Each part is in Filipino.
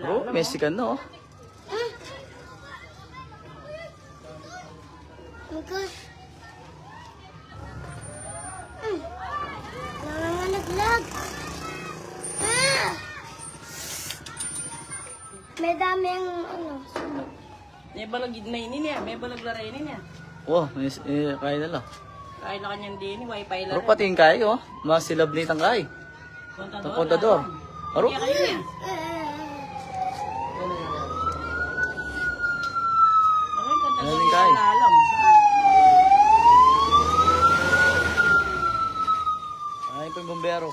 Bro, Mexican no? Nangangalaglag. May dami ang ano. May balag na niya, may balag laray niya. Wow, kaya nila. Kaya na kanyang din, wifi Bro, laray. pati yung kaya oh. Mas silablit ang kaya. Ang kontador. Bro, Kaya kayo niya. ano yung kaya? Alam. Ay, pa yung bombero.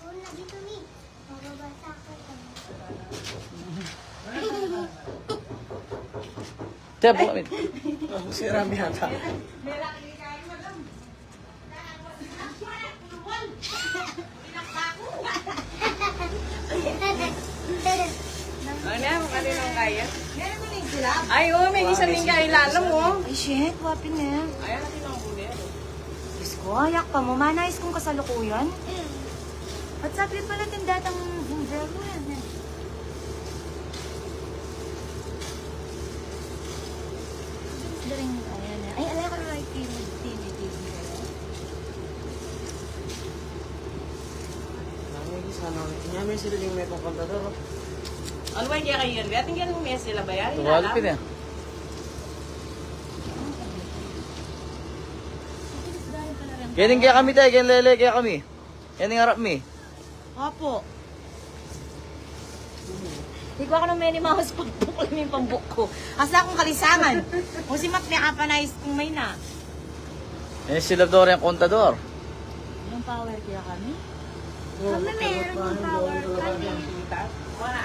Una dito ni. Mababasa ko. Tiyan po kami. Sirami hata. Ano na, kanino ang kaya? Ay, oh, may isang lingga ilalam mo. Ay, shit, wapin na. Ayan natin ang huli. Diyos ko, ayak pa mo. Manais kong kasalukuyan. At sabi pala tindatang bumbero yan. Daring, ayan na. Ay, ala ka na TV. Kanya may sila yung may kontador. Ano ba kaya kayo yun? Ating ganun may sila ba yan? Tuwalip yun eh. Kaya kaya kami tayo, kaya lele kaya kami. Yan yung harap mi. Apo. Hindi ko ako ng Minnie Mouse pagbukol mo yung pambuk ko. Asa akong kalisangan. O si Mac niya kapanayos kung may na. Yan yung silabdor yung kontador. Yung power kaya kami? Kami meron yung power kami. Wala.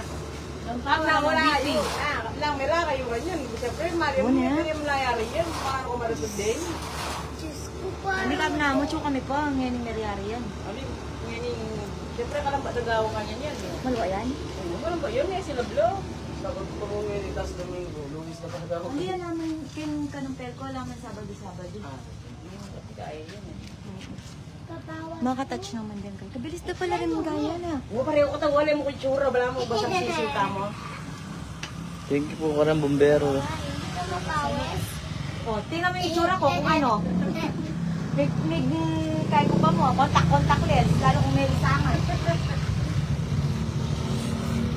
Wala yun. Lang, may rara yung ganyan. Siyempre, Mario, hindi mo layari yan. Parang ko malusog din. Diyos ko pa. Hindi kami na mo, kami pa. Ngayon yung nangyari yan. Ano yung, siyempre, kalang batagawa ka niyan yan. Malwa yan? Walang ba yun? Sila Blo. Tapos kung ngayon itas Domingo, Luis na pagkakaroon. Hindi yan naman, kanong perko, alaman Sabado-Sabado. Kaya yun eh. Makatouch naman din kayo. Kabilis na pala rin yung gaya na. Oo, pareho ko tayo. Wala mo kutsura. Wala mo basang sisita mo. Thank you po ka ng bombero. O, tingnan mo yung itsura ko kung ano. Kaya ko pa mo, kontak ko